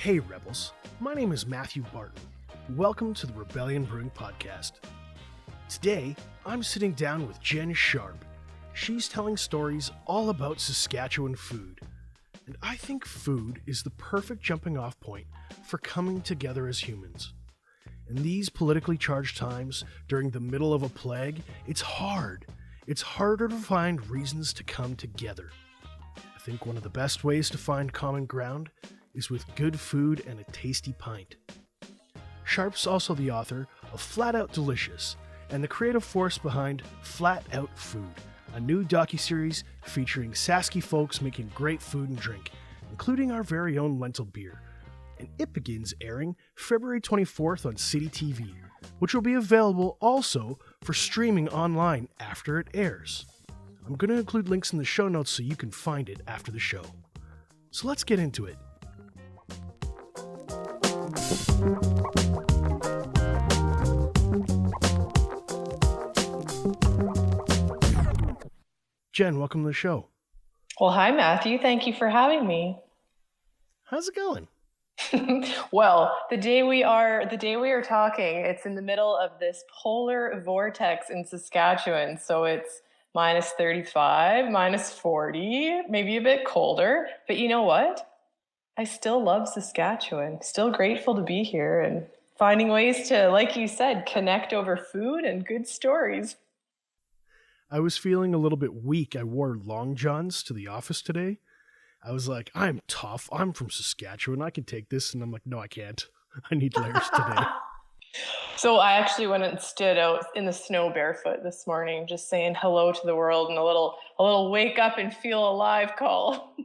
Hey Rebels, my name is Matthew Barton. Welcome to the Rebellion Brewing Podcast. Today, I'm sitting down with Jenn Sharp. She's telling stories all about Saskatchewan food. And I think food is the perfect jumping off point for coming together as humans. In these politically charged times, during the middle of a plague, it's hard. It's harder to find reasons to come together. I think one of the best ways to find common ground is with good food and a tasty pint. Sharp's also the author of Flat Out Delicious and the creative force behind Flat Out Food, a new docuseries featuring Saski folks making great food and drink, including our very own Lentil Beer. And it begins airing February 24th on City TV, which will be available also for streaming online after it airs. I'm going to include links in the show notes so you can find it after the show. So let's get into it. Jenn, welcome to the show. Well, hi, Matthew. Thank you for having me. How's it going? Well, the day we are talking, it's in the middle of this polar vortex in Saskatchewan. So it's minus 35, minus 40, maybe a bit colder. But you know what? I still love Saskatchewan. Still grateful to be here and finding ways to, like you said, connect over food and good stories. I was feeling a little bit weak. I wore long johns to the office today. I was like, I'm tough. I'm from Saskatchewan. I can take this. And I'm like, no, I can't. I need layers today. So I actually went and stood out in the snow barefoot this morning, just saying hello to the world and a little wake up and feel alive call.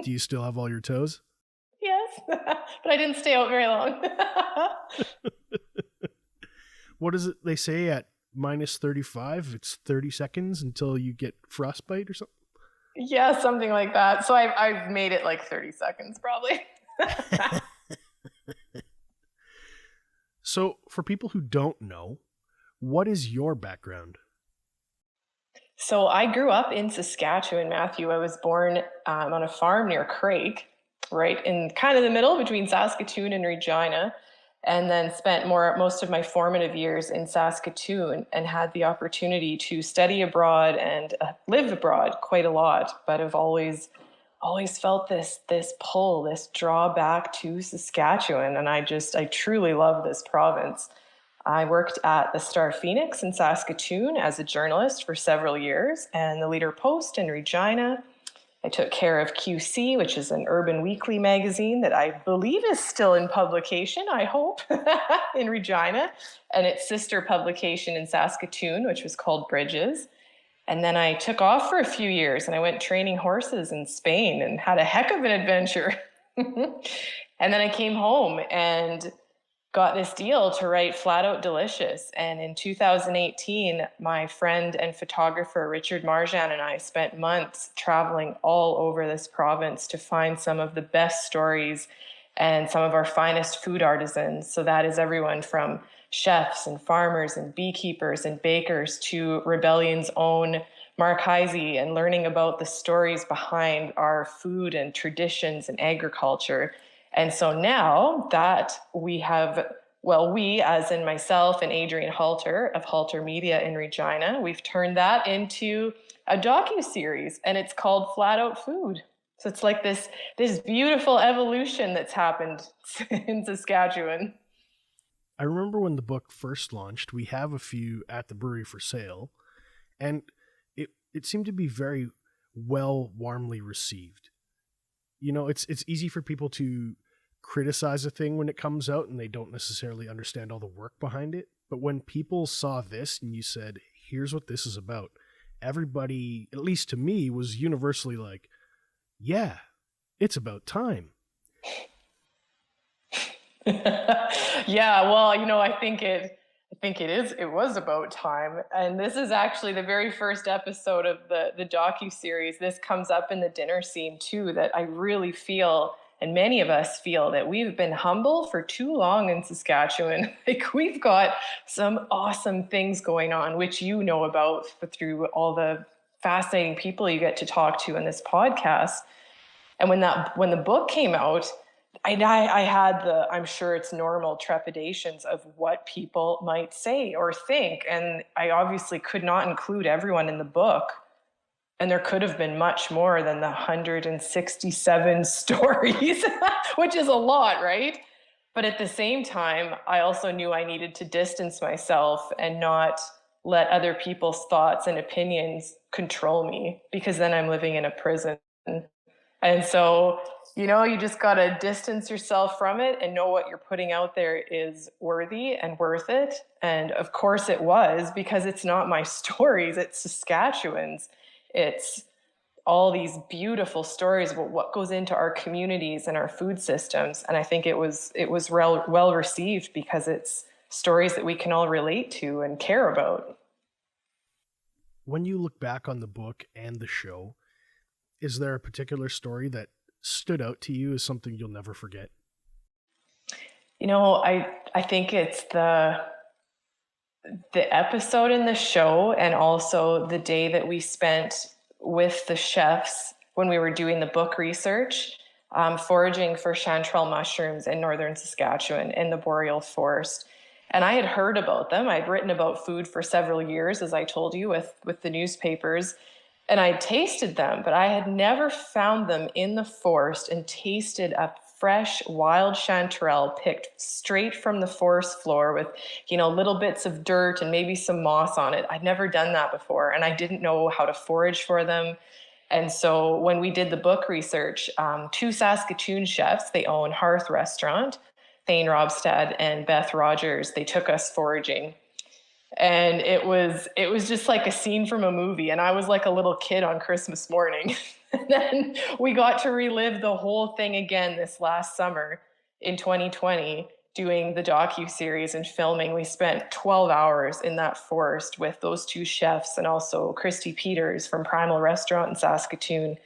Do you still have all your toes? Yes, but I didn't stay out very long. What is it they say at minus 35? It's 30 seconds until you get frostbite or something? Yeah, something like that. So I've made it like 30 seconds probably. So for people who don't know, what is your background? So I grew up in Saskatchewan, Matthew. I was born on a farm near Craig, right in kind of the middle between Saskatoon and Regina, and then spent most of my formative years in Saskatoon and had the opportunity to study abroad and live abroad quite a lot, but have always felt this pull, this drawback to Saskatchewan. And I truly love this province. I worked at the Star Phoenix in Saskatoon as a journalist for several years and the Leader Post in Regina. I took care of QC, which is an urban weekly magazine that I believe is still in publication, I hope, in Regina, and its sister publication in Saskatoon, which was called Bridges. And then I took off for a few years and I went training horses in Spain and had a heck of an adventure. And then I came home and got this deal to write Flat Out Delicious. And in 2018, my friend and photographer Richard Marjan and I spent months traveling all over this province to find some of the best stories and some of our finest food artisans. So that is everyone from chefs and farmers and beekeepers and bakers to Rebellion's own Mark Heisey, and learning about the stories behind our food and traditions and agriculture. And so now that we have, we, as in myself and Adrian Halter of Halter Media in Regina, we've turned that into a docuseries, and it's called Flat Out Food. So it's like this beautiful evolution that's happened in Saskatchewan. I remember when the book first launched, we have a few at the brewery for sale, and it seemed to be very warmly received. You know, it's easy for people to criticize a thing when it comes out and they don't necessarily understand all the work behind it. But when people saw this and you said, here's what this is about, everybody, at least to me, was universally like, yeah, it's about time. Yeah, well, you know, I think it was about time. And this is actually the very first episode of the docuseries. This comes up in the dinner scene too, that I really feel, and many of us feel, that we've been humble for too long in Saskatchewan. Like, we've got some awesome things going on, which you know about through all the fascinating people you get to talk to in this podcast. And when the book came out, I had I'm sure it's normal trepidations of what people might say or think. And I obviously could not include everyone in the book. And there could have been much more than the 167 stories, which is a lot, right? But at the same time, I also knew I needed to distance myself and not let other people's thoughts and opinions control me, because then I'm living in a prison. And so, you just got to distance yourself from it and know what you're putting out there is worthy and worth it. And of course it was, because it's not my stories, it's Saskatchewans. It's all these beautiful stories about what goes into our communities and our food systems. And I think it was well received because it's stories that we can all relate to and care about. When you look back on the book and the show, is there a particular story that stood out to you as something you'll never forget? I think it's the episode in the show, and also the day that we spent with the chefs when we were doing the book research, foraging for chanterelle mushrooms in northern Saskatchewan in the boreal forest. And I had heard about them. I'd written about food for several years, as I told you, with the newspapers. And I tasted them, but I had never found them in the forest and tasted a fresh wild chanterelle picked straight from the forest floor with, little bits of dirt and maybe some moss on it. I'd never done that before, and I didn't know how to forage for them. And so when we did the book research, two Saskatchewan chefs, they own Hearth Restaurant, Thane Robstad and Beth Rogers, they took us foraging. And it was just like a scene from a movie. And I was like a little kid on Christmas morning. And then we got to relive the whole thing again this last summer in 2020, doing the docuseries and filming. We spent 12 hours in that forest with those two chefs and also Christy Peters from Primal Restaurant in Saskatoon.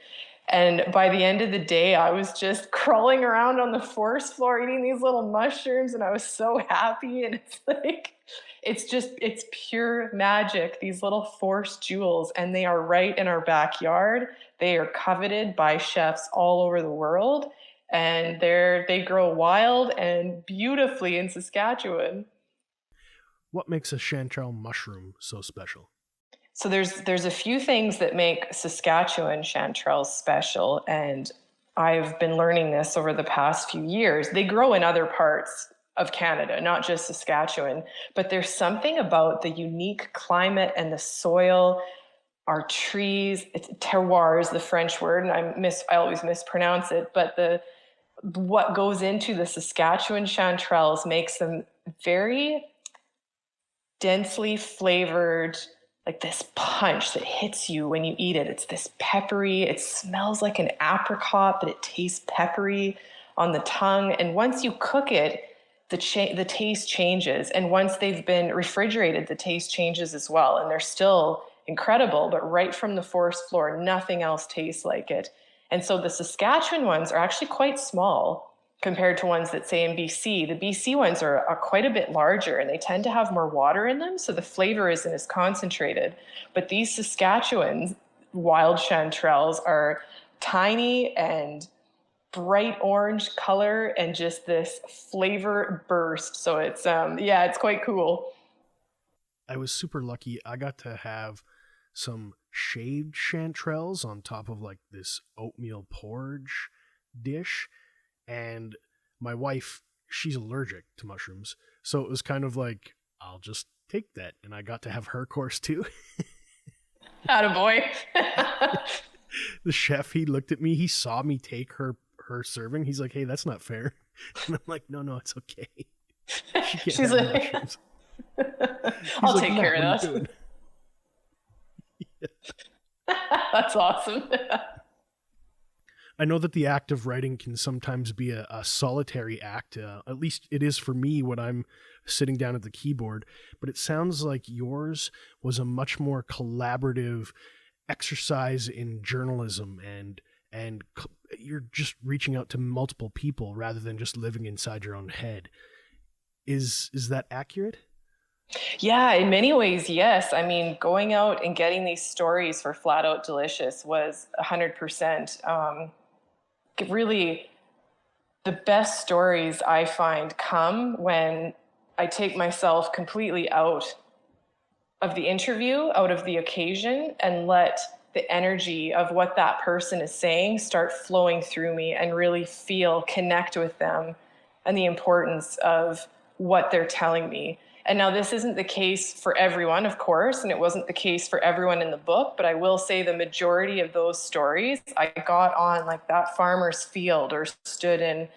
And by the end of the day, I was just crawling around on the forest floor eating these little mushrooms, and I was so happy. And it's like, it's pure magic, these little forest jewels, and they are right in our backyard. They are coveted by chefs all over the world, and they grow wild and beautifully in Saskatchewan. What makes a chanterelle mushroom so special? So there's a few things that make Saskatchewan chanterelles special, and I've been learning this over the past few years. They grow in other parts of Canada, not just Saskatchewan, but there's something about the unique climate and the soil, our trees. It's terroir is the French word, and I always mispronounce it, but what goes into the Saskatchewan chanterelles makes them very densely flavored, like this punch that hits you when you eat it. It's this peppery, it smells like an apricot, but it tastes peppery on the tongue. And once you cook it, the taste changes. And once they've been refrigerated, the taste changes as well. And they're still incredible, but right from the forest floor, nothing else tastes like it. And so the Saskatchewan ones are actually quite small compared to ones that say in BC. The BC ones are quite a bit larger, and they tend to have more water in them, so the flavor isn't as concentrated. But these Saskatchewan wild chanterelles are tiny and bright orange color and just this flavor burst. So it's quite cool. I was super lucky. I got to have some shaved chanterelles on top of like this oatmeal porridge dish. And my wife, she's allergic to mushrooms. So it was kind of like, I'll just take that. And I got to have her course too. Attaboy. The chef, he looked at me. He saw me take her serving. He's like, hey, that's not fair. And I'm like, no, it's okay. She's like, I'll like, take care of that. Yeah. That's awesome. I know that the act of writing can sometimes be a solitary act. At least it is for me when I'm sitting down at the keyboard. But it sounds like yours was a much more collaborative exercise in journalism, and you're just reaching out to multiple people rather than just living inside your own head. Is that accurate? Yeah, in many ways, yes. I mean, going out and getting these stories for Flat Out Delicious was 100%. Really the best stories I find come when I take myself completely out of the interview, out of the occasion, and let the energy of what that person is saying start flowing through me and really connect with them and the importance of what they're telling me. And now this isn't the case for everyone, of course, and it wasn't the case for everyone in the book, but I will say the majority of those stories, I got on like that farmer's field or stood in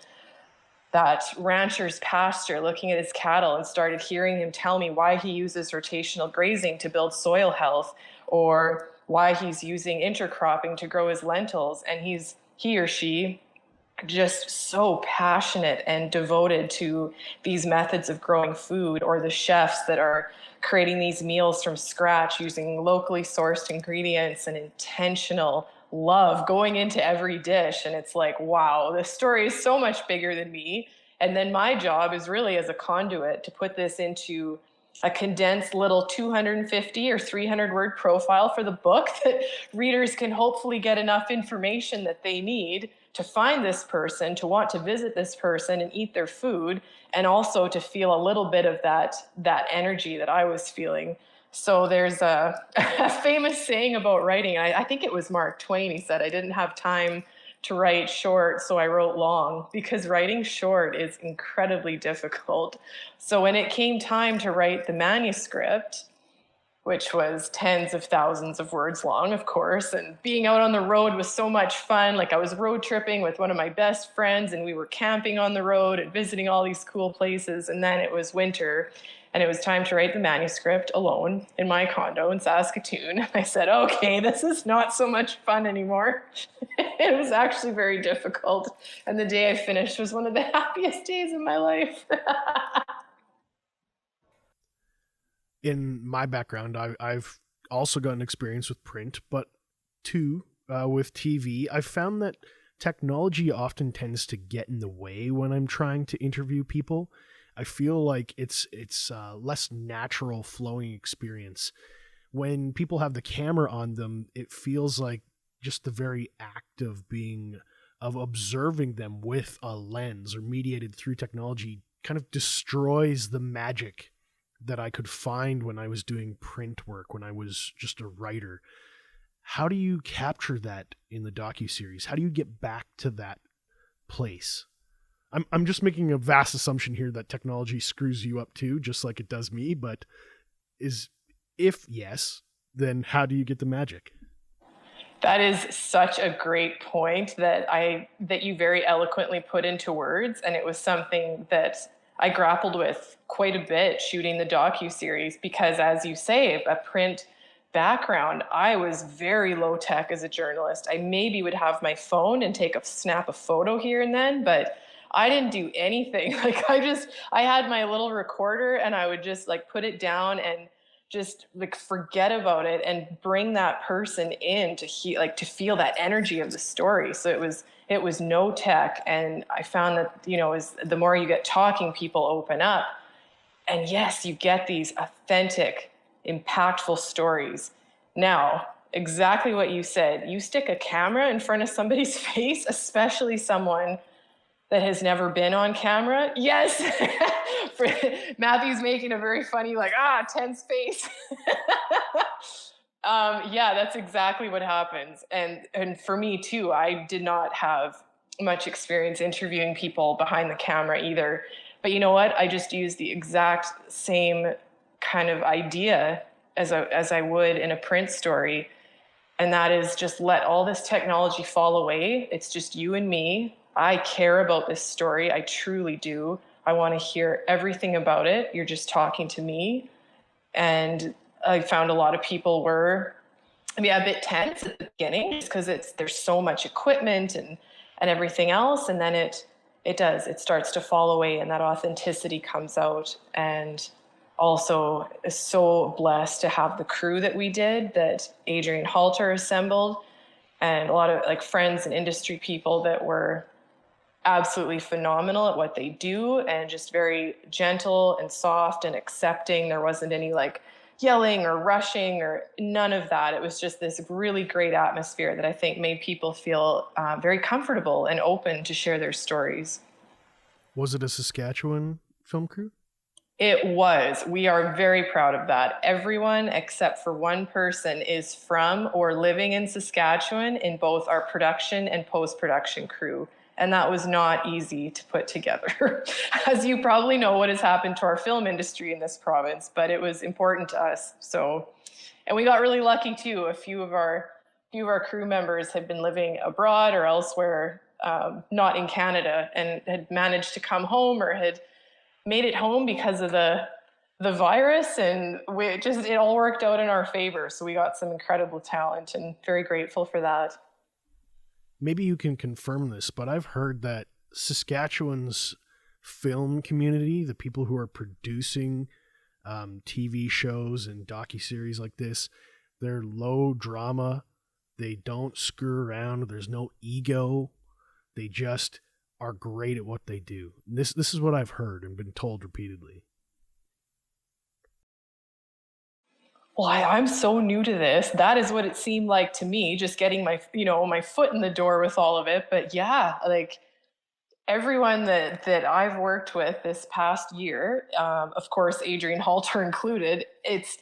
that rancher's pasture looking at his cattle and started hearing him tell me why he uses rotational grazing to build soil health, or why he's using intercropping to grow his lentils. And he or she just so passionate and devoted to these methods of growing food, or the chefs that are creating these meals from scratch using locally sourced ingredients and intentional love going into every dish. And it's like, wow, this story is so much bigger than me. And then my job is really as a conduit to put this into a condensed little 250 or 300 word profile for the book that readers can hopefully get enough information that they need to find this person, to want to visit this person and eat their food, and also to feel a little bit of that energy that I was feeling. So there's a famous saying about writing. I think it was Mark Twain. He said, I didn't have time to write short, so I wrote long, because writing short is incredibly difficult. So when it came time to write the manuscript, which was tens of thousands of words long, of course, and being out on the road was so much fun. Like, I was road tripping with one of my best friends, and we were camping on the road and visiting all these cool places. And then it was winter, and it was time to write the manuscript alone in my condo in Saskatoon. I said, okay, this is not so much fun anymore. It was actually very difficult. And the day I finished was one of the happiest days of my life. In my background, I've also got an experience with print, but too, with TV. I've found that technology often tends to get in the way when I'm trying to interview people. I feel like it's less natural flowing experience. When people have the camera on them, it feels like just the very act of observing them with a lens or mediated through technology kind of destroys the magic that I could find when I was doing print work, when I was just a writer. How do you capture that in the docuseries? How do you get back to that place? I'm just making a vast assumption here that technology screws you up too, just like it does me, but if yes, then how do you get the magic? That is such a great point that you very eloquently put into words, and it was something that I grappled with quite a bit shooting the docuseries, because, as you say, a print background, I was very low tech as a journalist. I maybe would have my phone and snap a photo here and then, but I didn't do anything. Like, I had my little recorder, and I would just like put it down and just like forget about it and bring that person in to feel that energy of the story. So it was no tech. And I found that, as the more you get talking, people open up. And yes, you get these authentic, impactful stories. Now, exactly what you said, you stick a camera in front of somebody's face, especially someone that has never been on camera. Yes. Matthew's making a very funny, tense face. Yeah, that's exactly what happens. And for me too, I did not have much experience interviewing people behind the camera either. But you know what? I just used the exact same kind of idea as I would in a print story. And that is just let all this technology fall away. It's just you and me. I care about this story. I truly do. I want to hear everything about it. You're just talking to me. And I found a lot of people were a bit tense at the beginning, just because there's so much equipment and everything else. And then it starts to fall away, and that authenticity comes out. And also is so blessed to have the crew that we did, that Adrian Halter assembled, and a lot of friends and industry people that were absolutely phenomenal at what they do, and just very gentle and soft and accepting. There wasn't any yelling or rushing or none of that. It was just this really great atmosphere that I think made people feel very comfortable and open to share their stories. Was it a Saskatchewan film crew? It was. We are very proud of that. Everyone except for one person is from or living in Saskatchewan in both our production and post-production crew. And that was not easy to put together. As you probably know, what has happened to our film industry in this province, but it was important to us. So, and we got really lucky too. A few of our crew members had been living abroad or elsewhere, not in Canada, and had managed to come home or had made it home because of the virus, and it all worked out in our favor. So we got some incredible talent, and very grateful for that. Maybe you can confirm this, but I've heard that Saskatchewan's film community, the people who are producing TV shows and docuseries like this, they're low drama. They don't screw around. There's no ego. They just are great at what they do. This is what I've heard and been told repeatedly. Well, I'm so new to this. That is what it seemed like to me, just getting my foot in the door with all of it. But yeah, like everyone that I've worked with this past year, of course, Adrian Halter included, it's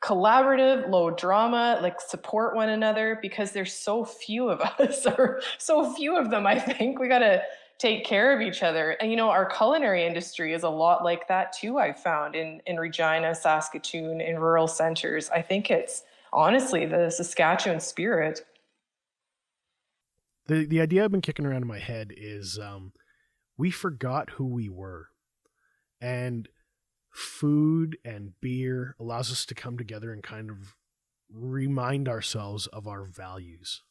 collaborative, low drama, like support one another, because there's so few of us, or so few of them. I think we got to take care of each other. And our culinary industry is a lot like that too. I've found in Regina, Saskatoon, in rural centers. I think it's honestly the Saskatchewan spirit. The idea I've been kicking around in my head is we forgot who we were, and food and beer allows us to come together and kind of remind ourselves of our values.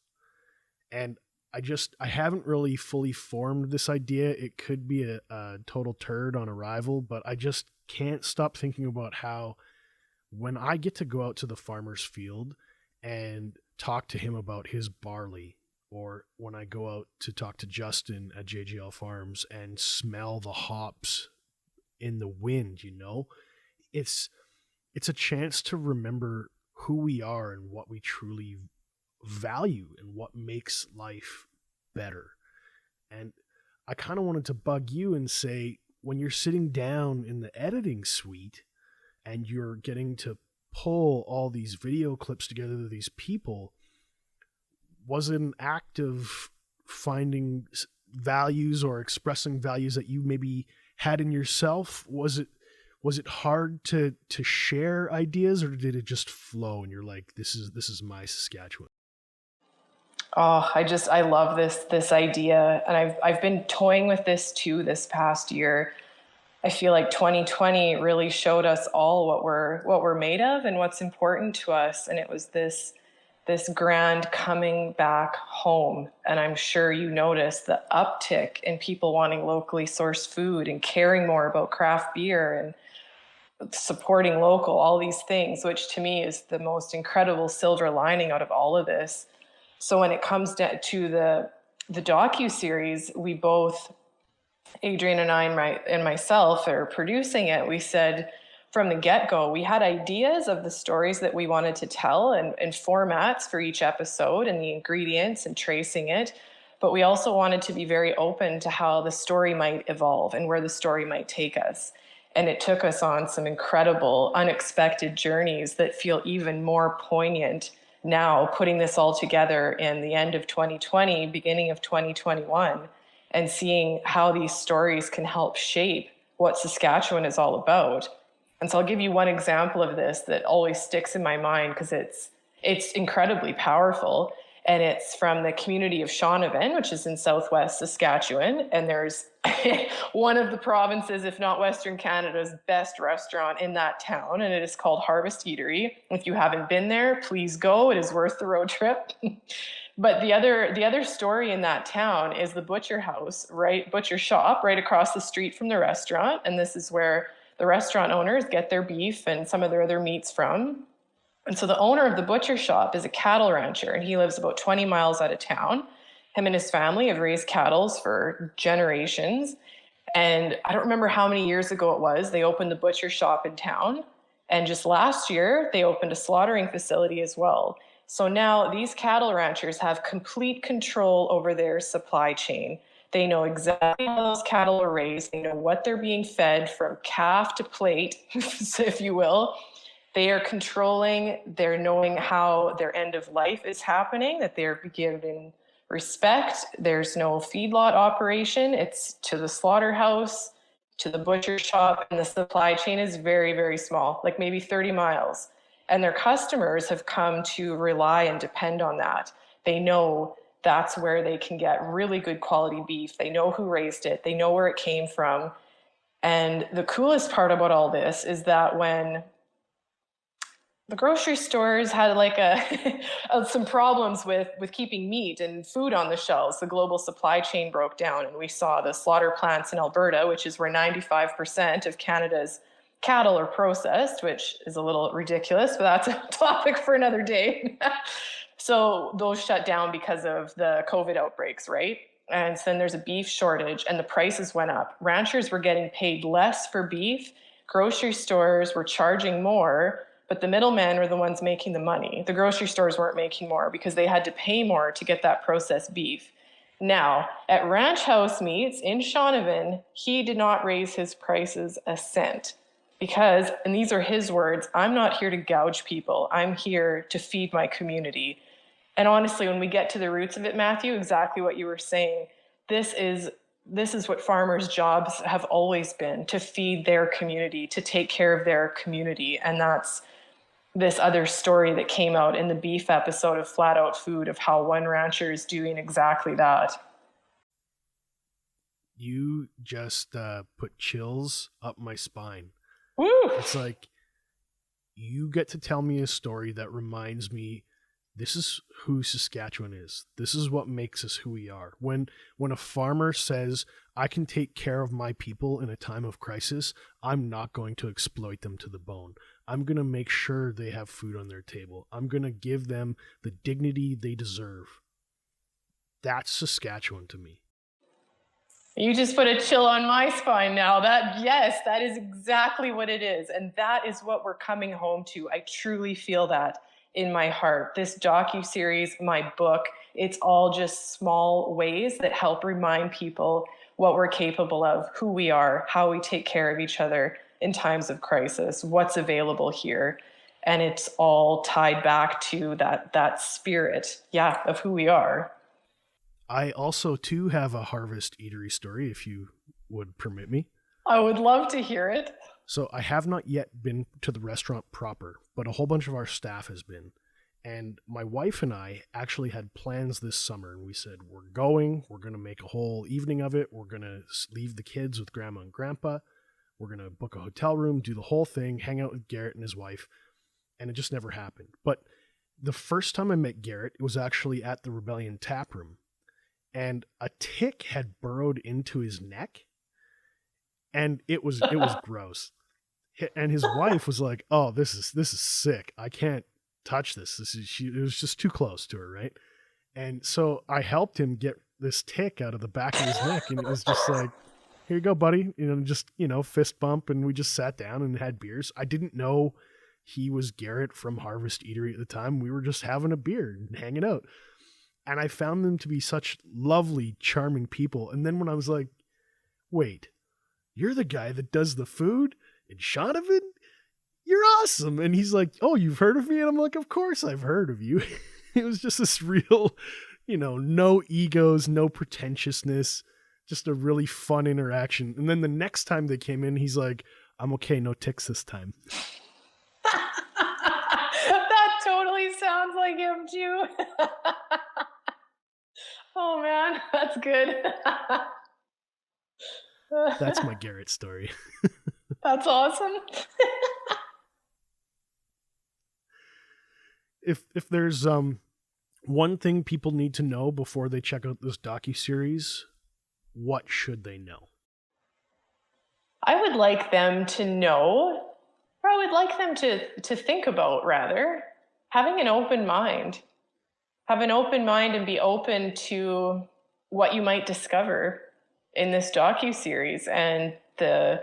And I haven't really fully formed this idea. It could be a total turd on arrival, but I just can't stop thinking about how when I get to go out to the farmer's field and talk to him about his barley, or when I go out to talk to Justin at JGL Farms and smell the hops in the wind, it's a chance to remember who we are and what we truly value and what makes life better. And I kind of wanted to bug you and say, when you're sitting down in the editing suite and you're getting to pull all these video clips together of these people, was it an act of finding values or expressing values that you maybe had in yourself? Was it hard to share ideas, or did it just flow and you're like, this is my Saskatchewan? Oh, I love this idea, and I've been toying with this too this past year. I feel like 2020 really showed us all what we're made of and what's important to us, and it was this grand coming back home. And I'm sure you noticed the uptick in people wanting locally sourced food and caring more about craft beer and supporting local, all these things, which to me is the most incredible silver lining out of all of this. So when it comes to the docuseries, we both, Adrian and I and myself, are producing it. We said from the get-go, we had ideas of the stories that we wanted to tell and formats for each episode and the ingredients and tracing it. But we also wanted to be very open to how the story might evolve and where the story might take us. And it took us on some incredible, unexpected journeys that feel even more poignant now, putting this all together in the end of 2020, beginning of 2021, and seeing how these stories can help shape what Saskatchewan is all about. And so I'll give you one example of this that always sticks in my mind because it's incredibly powerful. And it's from the community of Shaunavon, which is in southwest Saskatchewan. And there's one of the provinces, if not Western Canada's best restaurant in that town. And it is called Harvest Eatery. If you haven't been there, please go. It is worth the road trip. But the other story in that town is the butcher shop right across the street from the restaurant. And this is where the restaurant owners get their beef and some of their other meats from. And so the owner of the butcher shop is a cattle rancher, and he lives about 20 miles out of town. Him and his family have raised cattle for generations. And I don't remember how many years ago it was, they opened the butcher shop in town. And just last year, they opened a slaughtering facility as well. So now these cattle ranchers have complete control over their supply chain. They know exactly how those cattle are raised. They know what they're being fed from calf to plate, if you will. They are controlling, they're knowing how their end of life is happening, that they're given respect. There's no feedlot operation. It's to the slaughterhouse, to the butcher shop, and the supply chain is very, very small, like maybe 30 miles. And their customers have come to rely and depend on that. They know that's where they can get really good quality beef. They know who raised it. They know where it came from. And the coolest part about all this is that when the grocery stores had like some problems with keeping meat and food on the shelves, the global supply chain broke down, and we saw the slaughter plants in Alberta, which is where 95% of Canada's cattle are processed, which is a little ridiculous, but that's a topic for another day. So those shut down because of the COVID outbreaks, right? And so then there's a beef shortage and the prices went up. Ranchers were getting paid less for beef. Grocery stores were charging more, but the middlemen were the ones making the money. The grocery stores weren't making more because they had to pay more to get that processed beef. Now, at Ranch House Meats in Shaunavon, he did not raise his prices a cent because, and these are his words, I'm not here to gouge people. I'm here to feed my community. And honestly, when we get to the roots of it, Matthew, exactly what you were saying, this is what farmers' jobs have always been, to feed their community, to take care of their community. And that's this other story that came out in the beef episode of Flat Out Food of how one rancher is doing exactly that. You just put chills up my spine. Woo! It's like you get to tell me a story that reminds me this is who Saskatchewan is. This is what makes us who we are. When a farmer says, I can take care of my people in a time of crisis, I'm not going to exploit them to the bone. I'm going to make sure they have food on their table. I'm going to give them the dignity they deserve. That's Saskatchewan to me. You just put a chill on my spine now. Yes, that is exactly what it is. And that is what we're coming home to. I truly feel that in my heart. This docuseries, my book, it's all just small ways that help remind people what we're capable of, who we are, how we take care of each other in times of crisis, what's available here. And it's all tied back to that spirit, of who we are. I also, too, have a Harvest Eatery story, if you would permit me. I would love to hear it. So I have not yet been to the restaurant proper, but a whole bunch of our staff has been. And my wife and I actually had plans this summer, and we said, we're going to make a whole evening of it. We're going to leave the kids with grandma and grandpa. We're going to book a hotel room, do the whole thing, hang out with Garrett and his wife. And it just never happened. But the first time I met Garrett, it was actually at the Rebellion Tap Room. And a tick had burrowed into his neck. And it was gross. And his wife was like, "Oh, this is sick. I can't touch this. It was just too close to her, right?" And so I helped him get this tick out of the back of his neck, and it was just like, "Here you go, buddy." Just fist bump, and we just sat down and had beers. I didn't know he was Garrett from Harvest Eatery at the time. We were just having a beer and hanging out. And I found them to be such lovely, charming people. And then when I was like, "Wait, you're the guy that does the food in Shaunavon? You're awesome." And he's like, "Oh, you've heard of me?" And I'm like, "Of course I've heard of you." It was just this real, no egos, no pretentiousness, just a really fun interaction. And then the next time they came in, he's like, "I'm okay, no ticks this time." That totally sounds like him too. Oh man, that's good. That's my Garrett story. That's awesome. If there's one thing people need to know before they check out this docuseries, what should they know? I would like them to know, or I would like them to think about, rather, having an open mind. Have an open mind and be open to what you might discover in this docuseries and the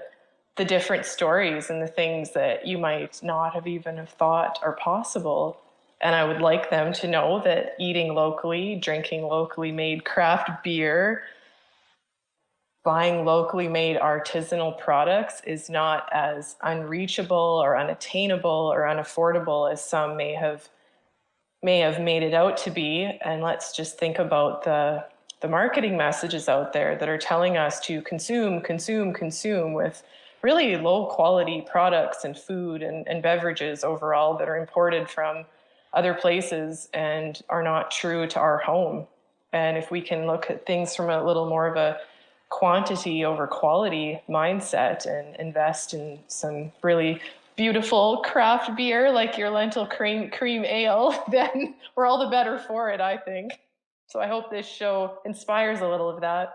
different stories and the things that you might not have even have thought are possible. And I would like them to know that eating locally, drinking locally made craft beer, buying locally made artisanal products is not as unreachable or unattainable or unaffordable as some may have made it out to be. And let's just think about the marketing messages out there that are telling us to consume, consume, consume with really low quality products and food and beverages overall that are imported from other places and are not true to our home. And if we can look at things from a little more of a quantity over quality mindset and invest in some really beautiful craft beer like your lentil cream ale, then we're all the better for it, I think. So I hope this show inspires a little of that.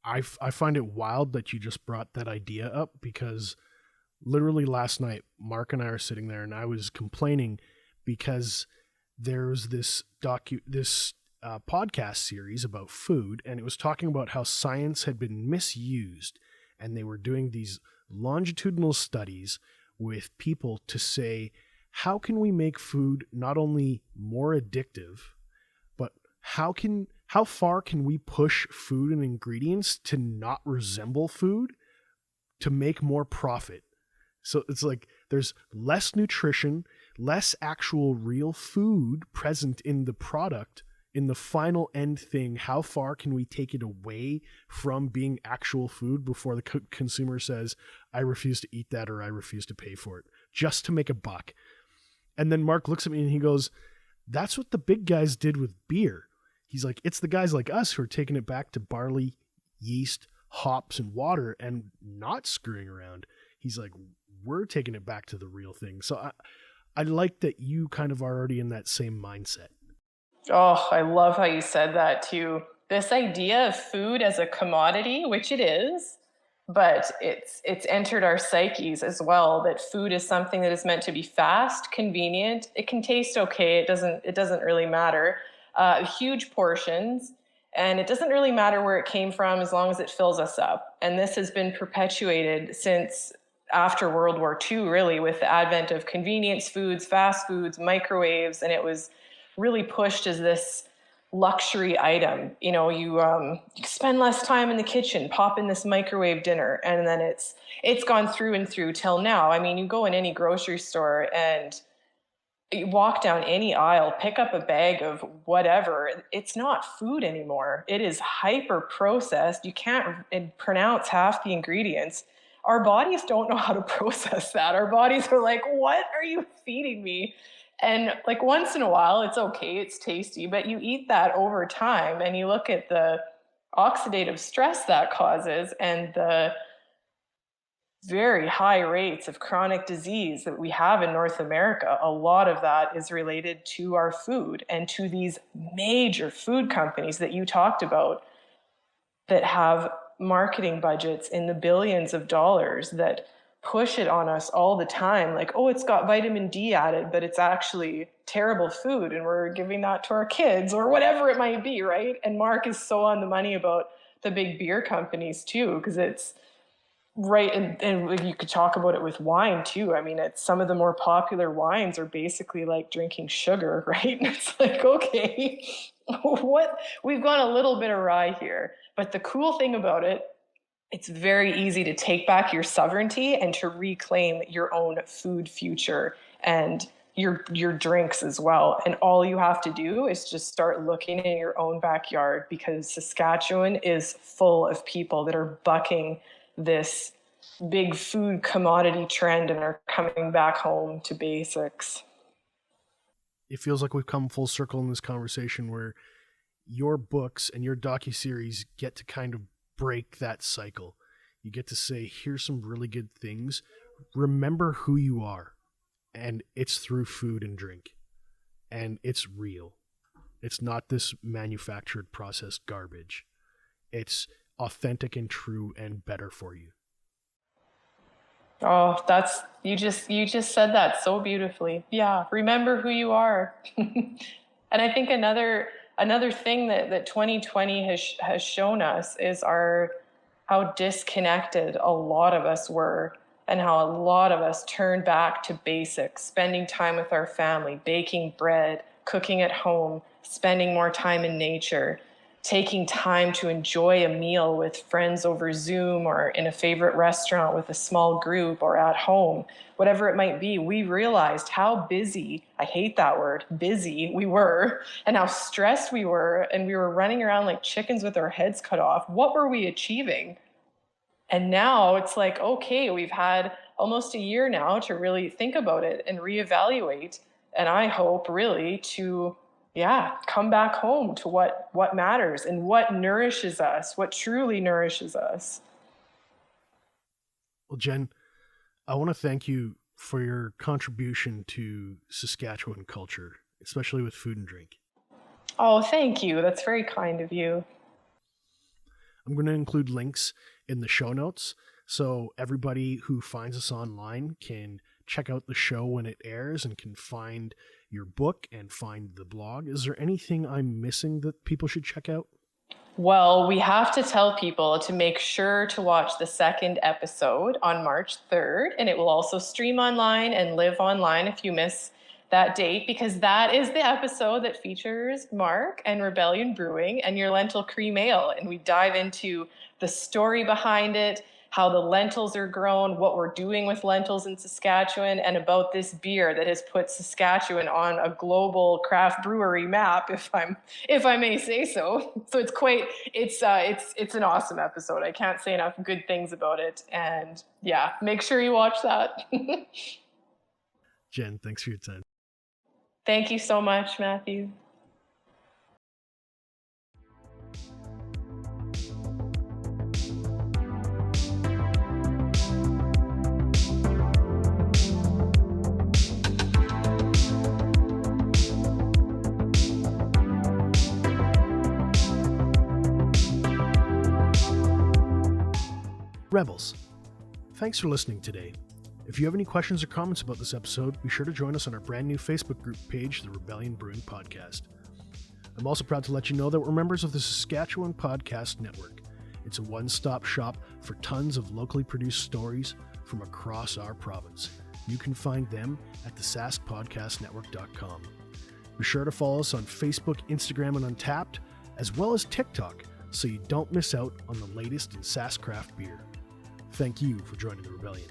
I find it wild that you just brought that idea up, because literally last night, Mark and I are sitting there and I was complaining because there's this podcast series about food, and it was talking about how science had been misused, and they were doing these longitudinal studies with people to say, how can we make food not only more addictive, but how far can we push food and ingredients to not resemble food to make more profit? So it's like there's less nutrition, less actual real food present in the product. In the final end thing, how far can we take it away from being actual food before the consumer says, I refuse to eat that, or I refuse to pay for it, just to make a buck? And then Mark looks at me and he goes, that's what the big guys did with beer. He's like, it's the guys like us who are taking it back to barley, yeast, hops, and water and not screwing around. He's like, we're taking it back to the real thing. So I like that you kind of are already in that same mindset. Oh, I love how you said that too. This idea of food as a commodity, which it is, but it's entered our psyches as well, that food is something that is meant to be fast, convenient. It can taste okay. It doesn't really matter. Huge portions, and it doesn't really matter where it came from as long as it fills us up. And this has been perpetuated since after World War II, really, with the advent of convenience foods, fast foods, microwaves, and it was really pushed as this luxury item. You know, you spend less time in the kitchen, pop in this microwave dinner, and then it's gone through and through till now. I mean, you go in any grocery store and you walk down any aisle, pick up a bag of whatever, it's not food anymore. It is hyper processed. You can't pronounce half the ingredients. Our bodies don't know how to process that. Our bodies are like, what are you feeding me? And like once in a while, it's okay, it's tasty, but you eat that over time and you look at the oxidative stress that causes and the very high rates of chronic disease that we have in North America. A lot of that is related to our food and to these major food companies that you talked about that have marketing budgets in the billions of dollars that push it on us all the time, like, oh, it's got vitamin D added, but it's actually terrible food and we're giving that to our kids or whatever it might be, right? And Mark is so on the money about the big beer companies too, because it's right. And you could talk about it with wine too. I mean, it's some of the more popular wines are basically like drinking sugar, right? It's like, okay, what, we've gone a little bit awry here. But the cool thing about it, it's very easy to take back your sovereignty and to reclaim your own food future and your drinks as well. And all you have to do is just start looking in your own backyard, because Saskatchewan is full of people that are bucking this big food commodity trend and are coming back home to basics. It feels like we've come full circle in this conversation where your books and your docuseries get to kind of break that cycle. You get to say, here's some really good things. Remember who you are. And it's through food and drink. And it's real. It's not this manufactured processed garbage. It's authentic and true and better for you. Oh, that's you just said that so beautifully. Yeah, remember who you are. And I think another thing that 2020 has shown us is how disconnected a lot of us were, and how a lot of us turned back to basics, spending time with our family, baking bread, cooking at home, spending more time in nature. taking time to enjoy a meal with friends over Zoom or in a favorite restaurant with a small group or at home, whatever it might be, we realized how busy, I hate that word, busy we were, and how stressed we were. And we were running around like chickens with our heads cut off. What were we achieving? And now it's like, okay, we've had almost a year now to really think about it and reevaluate. And I hope really to come back home to what matters and what nourishes us, what truly nourishes us. Well, Jen, I want to thank you for your contribution to Saskatchewan culture, especially with food and drink. Oh, thank you. That's very kind of you. I'm going to include links in the show notes, so everybody who finds us online can check out the show when it airs and can find your book and find the blog. Is there anything I'm missing that people should check out? Well, we have to tell people to make sure to watch the second episode on March 3rd, and it will also stream online and live online if you miss that date, because that is the episode that features Mark and Rebellion Brewing and your lentil cream ale. And we dive into the story behind it, how the lentils are grown, what we're doing with lentils in Saskatchewan, and about this beer that has put Saskatchewan on a global craft brewery map, if I may say so. So it's an awesome episode. I can't say enough good things about it. And yeah, make sure you watch that. Jen, thanks for your time. Thank you so much, Matthew. Rebels, thanks for listening today. If you have any questions or comments about this episode, be sure to join us on our brand new Facebook group page, the Rebellion Brewing Podcast. I'm also proud to let you know that we're members of the Saskatchewan Podcast Network. It's a one-stop shop for tons of locally produced stories from across our province. You can find them at the saskpodcastnetwork.com. Be sure to follow us on Facebook, Instagram, and Untappd, as well as TikTok, so you don't miss out on the latest in Sask craft beer. Thank you for joining the Rebellion.